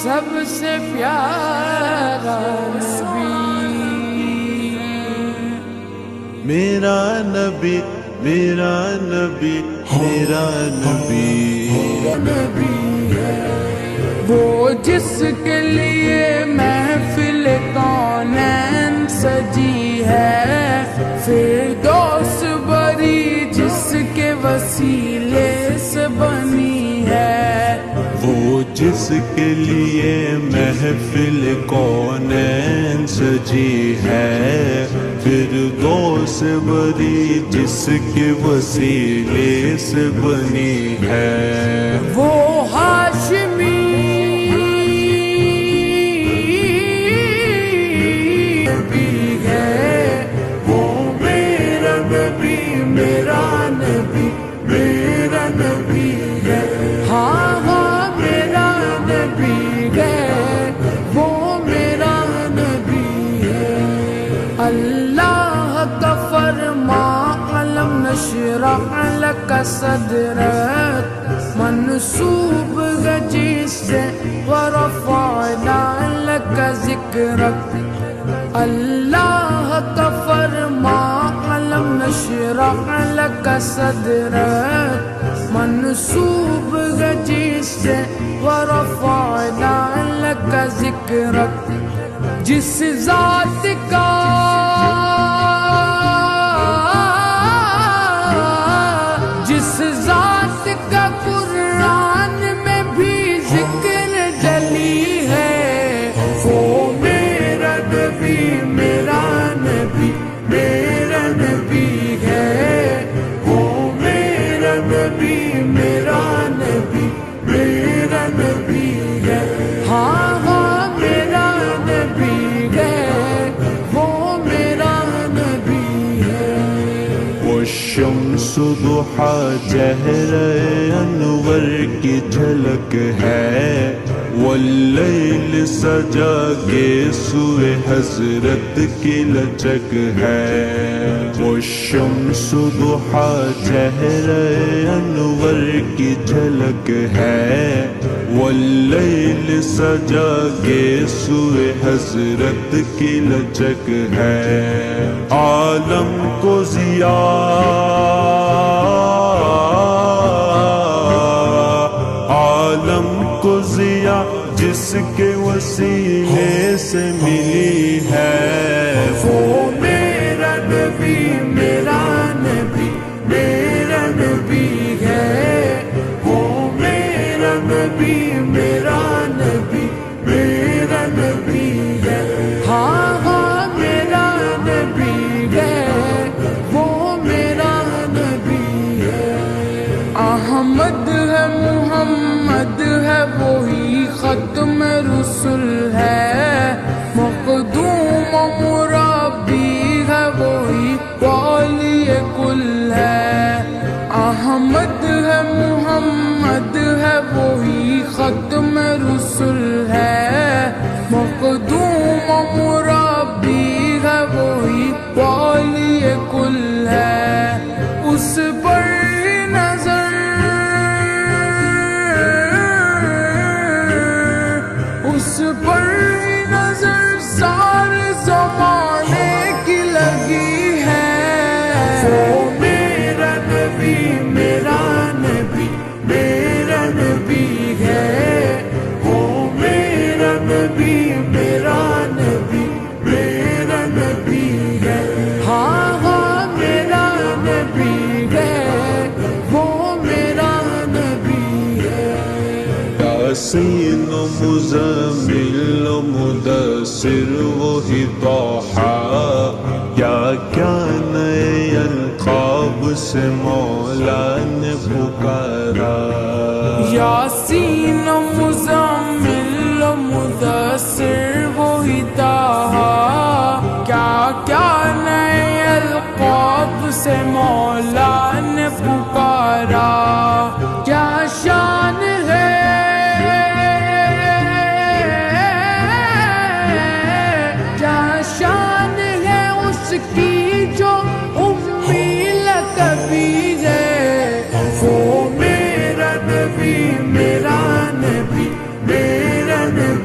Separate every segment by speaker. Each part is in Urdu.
Speaker 1: سب سے پیارا نبی،
Speaker 2: میرا نبی میرا نبی میرا نبی،
Speaker 1: نبی ہے وہ جس کے لیے محفل کونین سجی ہے، فردوس بری جس کے وسیلے سے بنی ہے،
Speaker 2: وہ جس کے لیے محفل کونین سجی ہے، فردوس بری جس کے وسیلے سے بنی ہے،
Speaker 1: وہ ہاشمی نبی ہے، وہ میرا نبی میرا نبی میرا نبی ہے، ہاں ہاں میرا نبی ہے، وہ میرا نبی ہے، اللہ کا فرما علم نشرح لک صدرک منصوب ہے جس سے ورفعنا لک ذکرک، اللہ کا فرما علم نشرح لک صدرک منصوب ہے جس سے ورفعنا لک ذکرک، جس ذات کا قرآن میں بھی ذکر جلی ہے، وہ میرا نبی میرا نبی میرا نبی ہے، وہ میرا نبی میرا نبی میرا نبی ہے، ہاں ہاں میرا نبی ہے، وہ میرا نبی ہے،
Speaker 2: والشمس ضحا چہرہ انور کی جھلک ہے، واللیل سجا کے سوئے حضرت کی لچک ہے، والشمس ضحا چہرہ انور کی جھلک ہے، واللیل سجا کے سوئے حضرت کی لچک ہے، عالم کو عالم کو ضیا جس کے وسیلے سے ملی ہے،
Speaker 1: وہ میرا نبی میرا نبی میرا نبی ہے، وہ میرا نبی میرا نبی میرا نبی ہے، ہاں ہاں میرا نبی ہے، وہ میرا نبی ہے، احمد ہے محمد ہے وہی ختم رسول ہے، مقدوم و مربی ہے وہی والی کل ہے، احمد ہے محمد ہے وہی ختم رسول ہے، مقدوم و مربی ہے وہی والی کل ہے، اس پر نظر اس پر نظر سارے زمانے کی لگی ہے، وہ میرا نبی میرا نبی میرا نبی ہے، وہ میرا نبی میرا نبی میرا نبی ہے، ہاں ہاں میرا نبی ہے، وہ میرا نبی ہے،
Speaker 2: یاسین و مزمل و مدثر وہی طٰہٰ، کیا نئے القاب سے مولا نے پکارا،
Speaker 1: یاسین و مزمل و مدثر وہی طٰہٰ، کیا نئے القاب سے مولا نے پکارا، کیا شان ہے کیا شان ہے اس کی جو امی لقبی ہے، وہ میرا نبی میرا نبی میرا نبی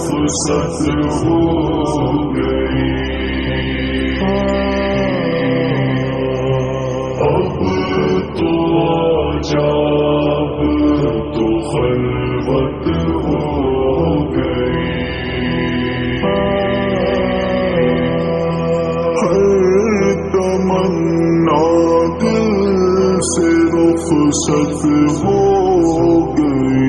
Speaker 2: رخصت ہو گئی، اب تو عجاب تو خلوت ہو گئی، ہر تمنا دل سے رخصت ہو گئی،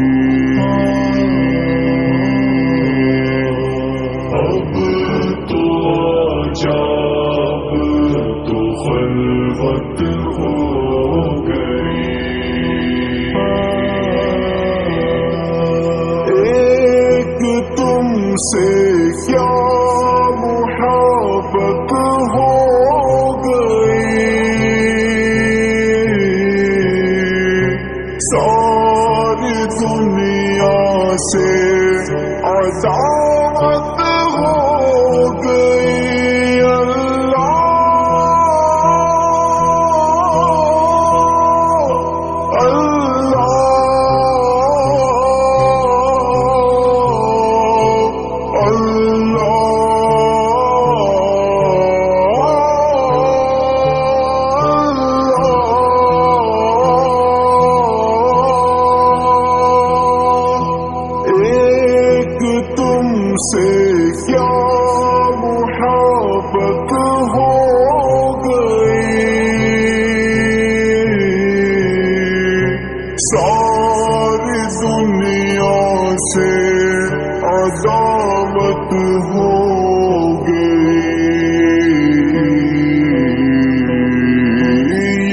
Speaker 2: سے کیا محبت ہو گئی، ساری دنیا سے عداوت ہو گئی، اللہ اللہ سے کیا محبت ہو گئی، ساری دنیا سے عداوت ہو گئی،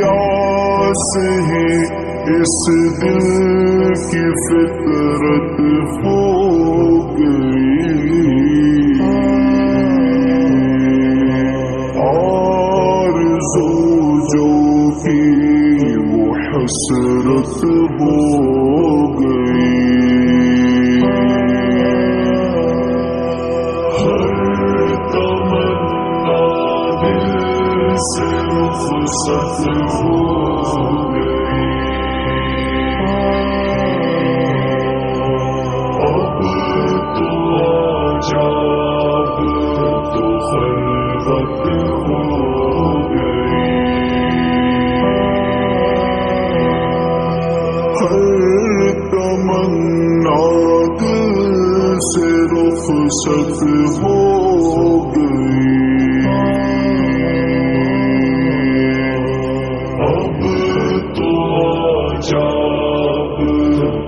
Speaker 2: یاس ہے اس دل کی فطرت ہو گئی، حسرت ہو گئی، ہر تمنا دل سے رخصت ہو گئی، اب تو عجاب تو خلوت ہو گئی، ہر تمنا دل سے رخصت ہو گئی، اب تو عجاب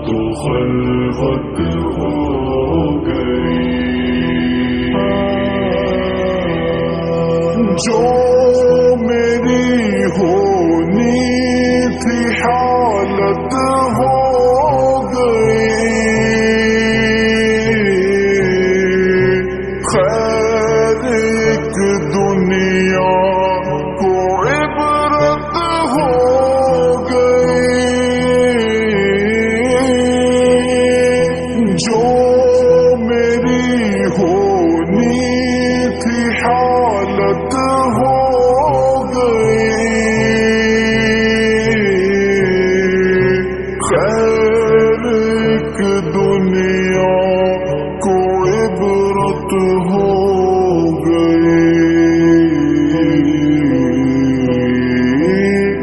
Speaker 2: تو خلوت ہو گئی، جو میری ہونی تھی حالت ہو گئی، خیر ایک دنیا کو عبرت ہو گئی، جو میری ہونی تھی حالت ہو گئی، خیر ایک دنیا کو عبرت ہو گئی،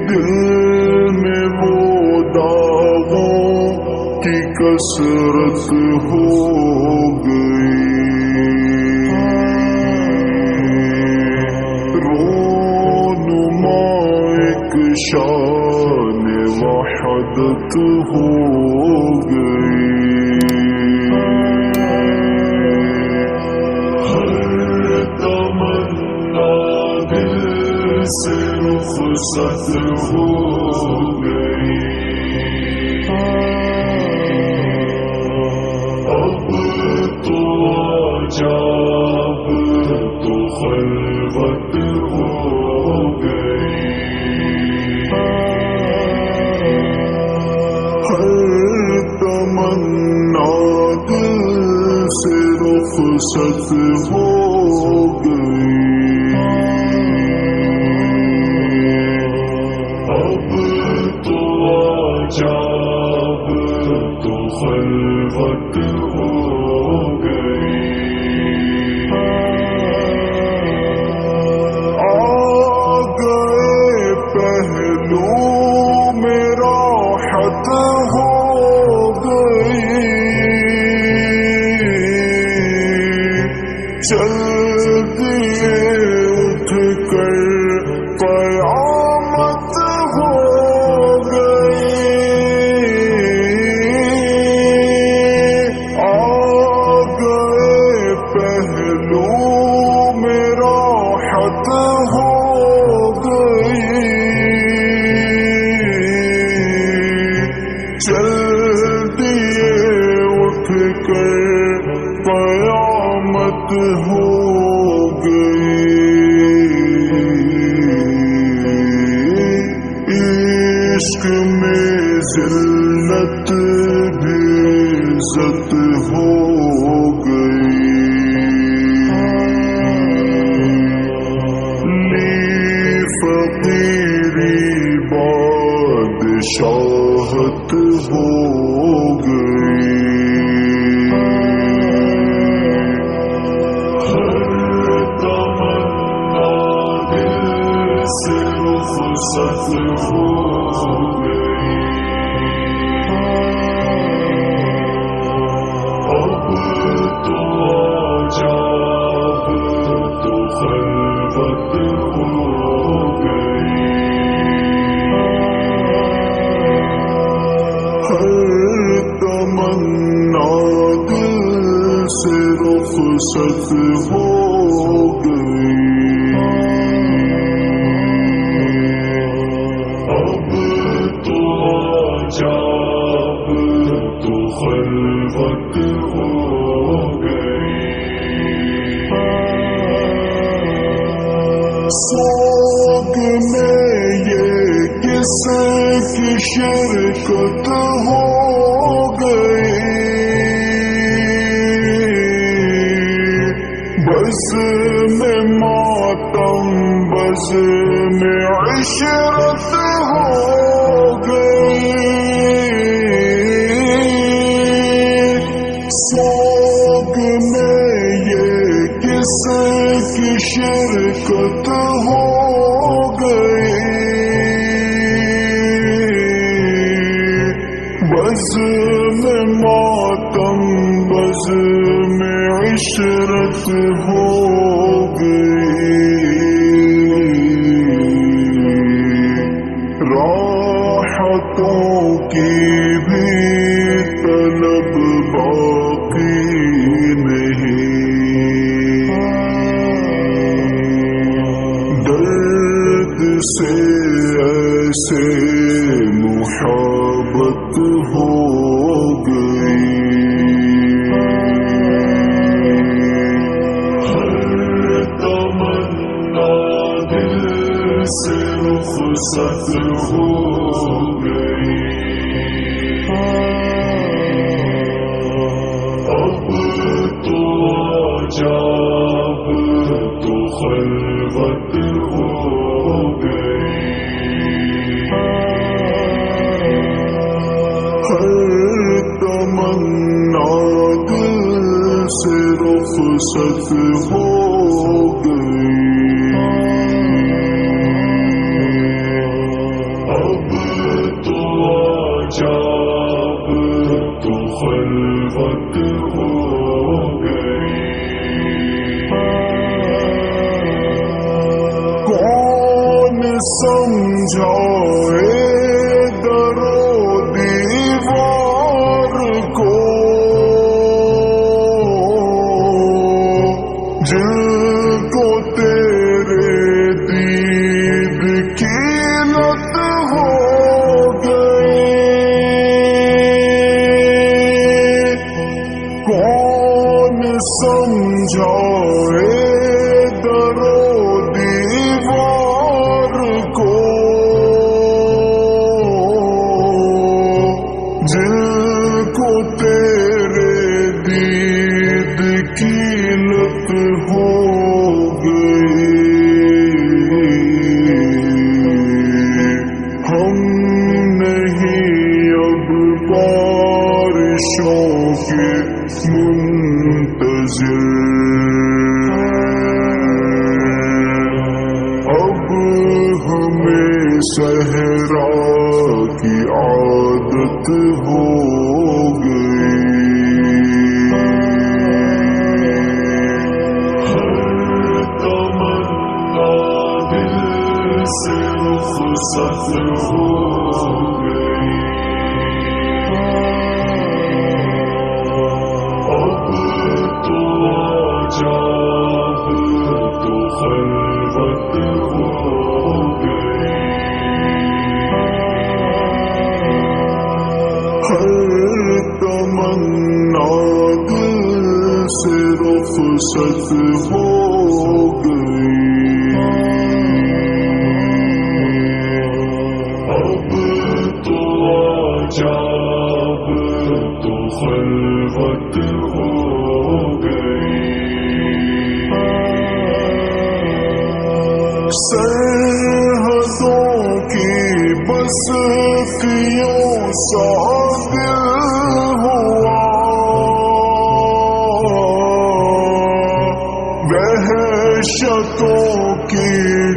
Speaker 2: دل میں وہ داغوں کی کثرت ہو گئی، رونما ایک شان وحدت ہو گئی، ہر تمنا دل سے رخصت ہو گئی، اب تو عجاب خلوت ہو گئی، ہر تمنا دل سے رخصت ہو گئی، اب تو آجا اب تو خلوت ہو گئی، آ گئے پہلو میں راحت ہو گئی، چل دیے اٹھ کر قیامت ہو گئی، آ گئے پہلو میں راحت ہو گئی، چل دیے اٹھ کر قیامت ہو گئی، عشق میں ذلت بھی عزت ہو گئی، لی فقیری بادشاہت ہو گئی، ہر تمنا دل سے رخصت ہو گئی، اب تو آجا اب تو خلوت ہو گئی، ہر تمنا دل سے رخصت ہو گئی، اب تو آجا اب تو خلوت ہو گئی، سوگ میں یہ کس کی شرکت ہو گئی، بز میں ماتم بز میں عشرت ہو گئی، سوگ میں یہ کس کی شرکت ہو گئی، بز میں ماتم بز میں عشرت ہو گئی، راحتوں کی بھی طلب باقی نہیں، درد سے ایسے محبت ہو گئی، ہر تمنا دل سے رخصت ہو گئی، اب تو آجا اب تو خلوت ہو گئی، ہر تمنا دل سے رخصت ہو گئی، اب تو آجا اب تو خلوت ہو گئی، کون سمجھائے در و دیوار کو، جن کو تیرے دید کی لت ہو گئی، کون سمجھائے در منتظر اب ہمیں صحرا کی عادت ہو گئی ہر تمنا دل سے رخصت ہو گئی اب تو عجب تو خلوت ہو گئی ہر تمنا دل سے رخصت ہو گئی اب تو عجب تو خلوت ہو گئی سرحدوں کی بستیوں سا دل ہوا وحشتوں کی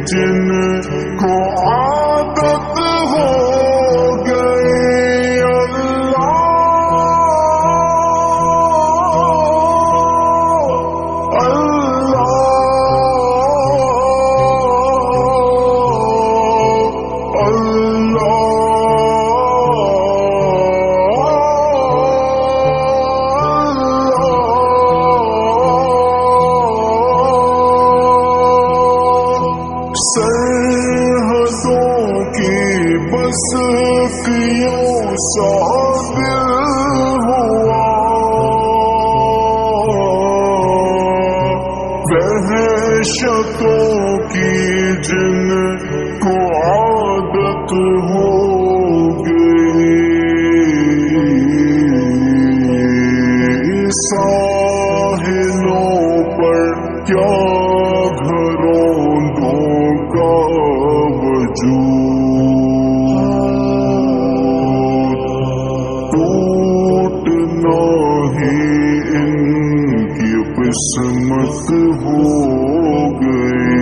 Speaker 2: جن کو عادت ہو گئی سرحدوں کی بستیوں سا دل ہوا وحشتوں کی جن کو عادت ہو گئی ساحلوں پر کیا ٹوٹنا ہی ان کی قسمت ہو گئی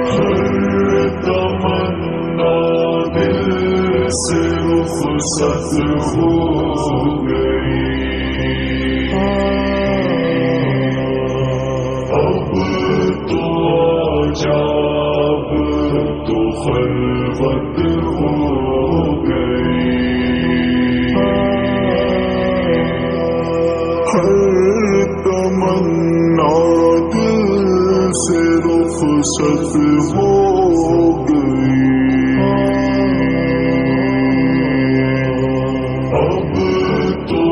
Speaker 2: ہر تمنا دل سے رخصت ہو گئی اب تو عجب تو خلوت ہو گئی ہر تمنا دل سے رخصت ہو گئی اب تو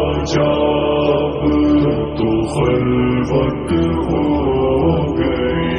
Speaker 2: عجب تو خلوت ہو گئی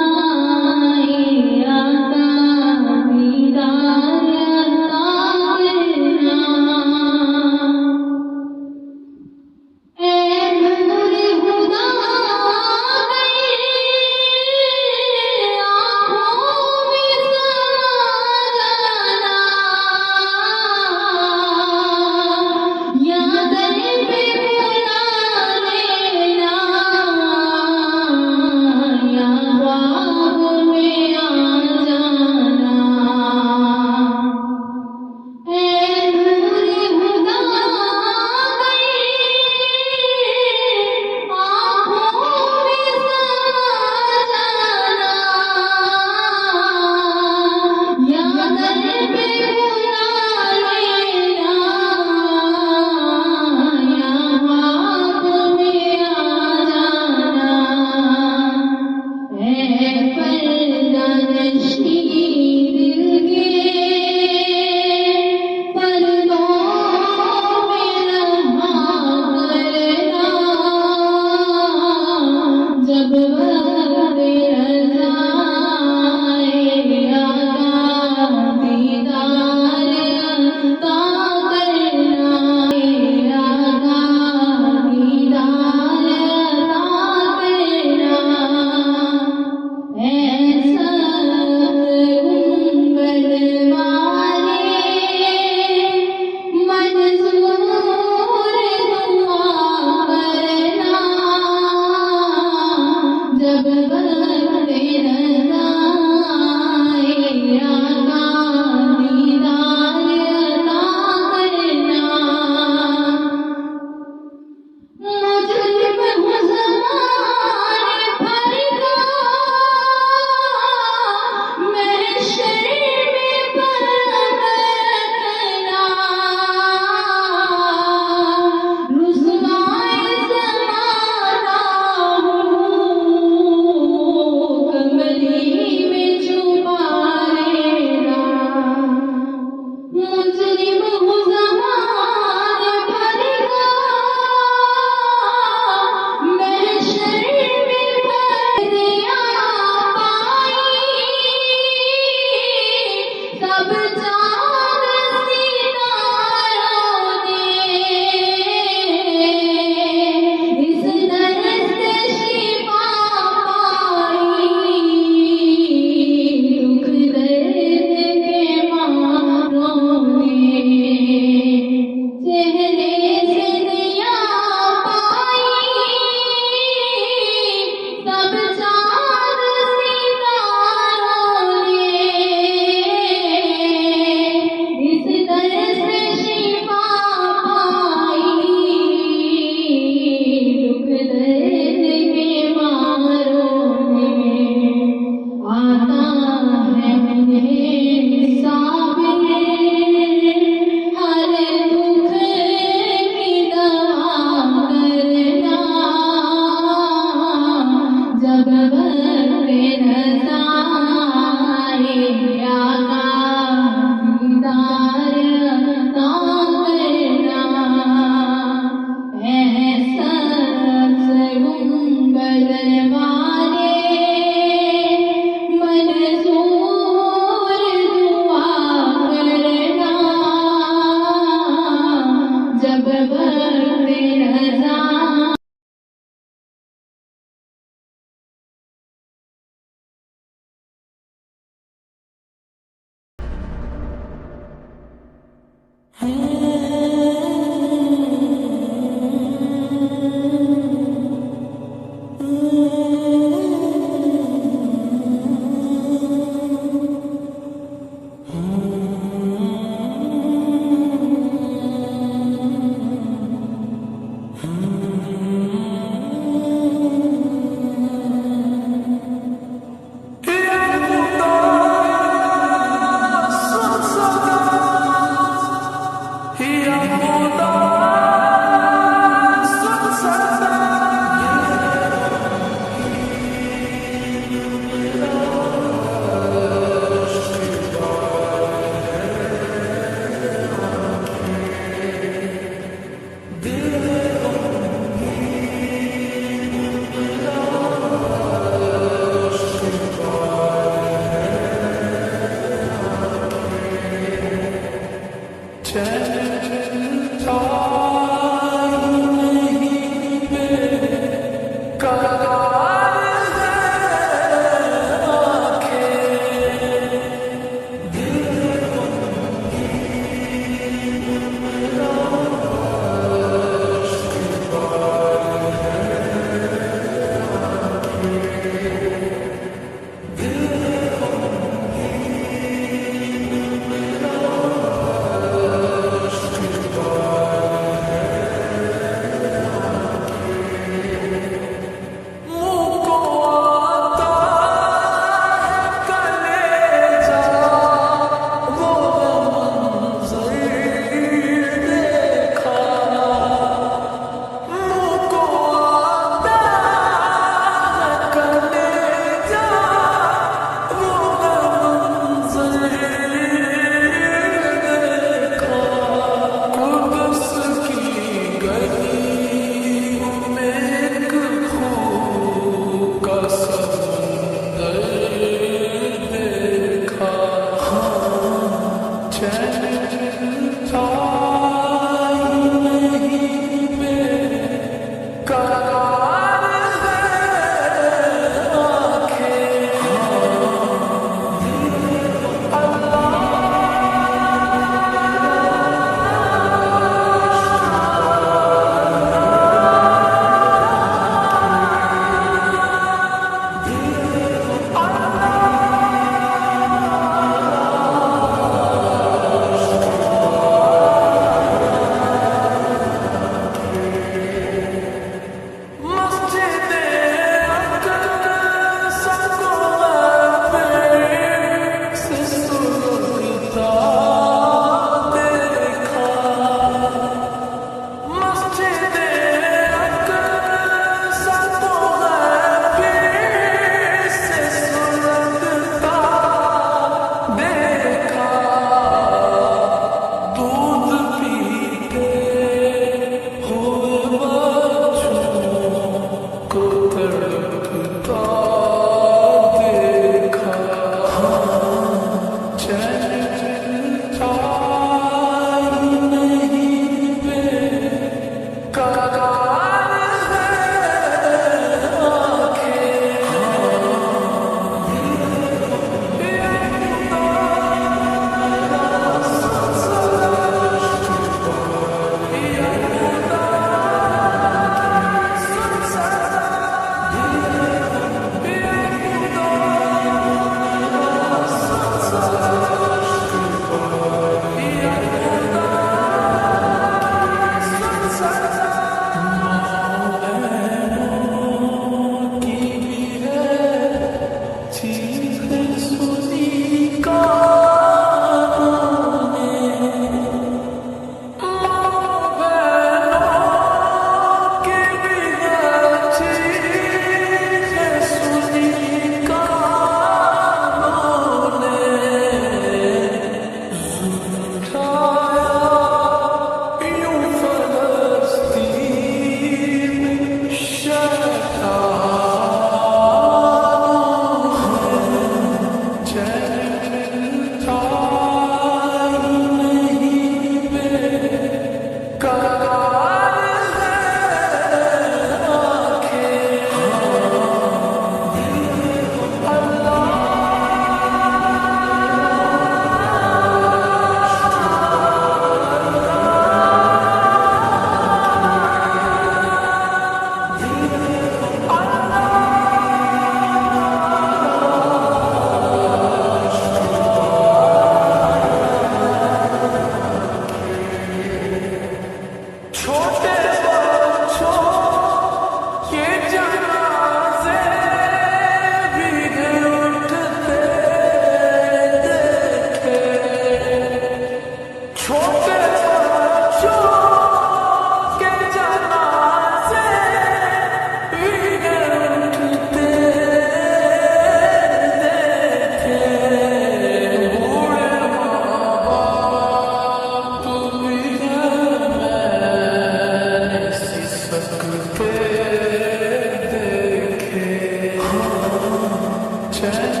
Speaker 1: سن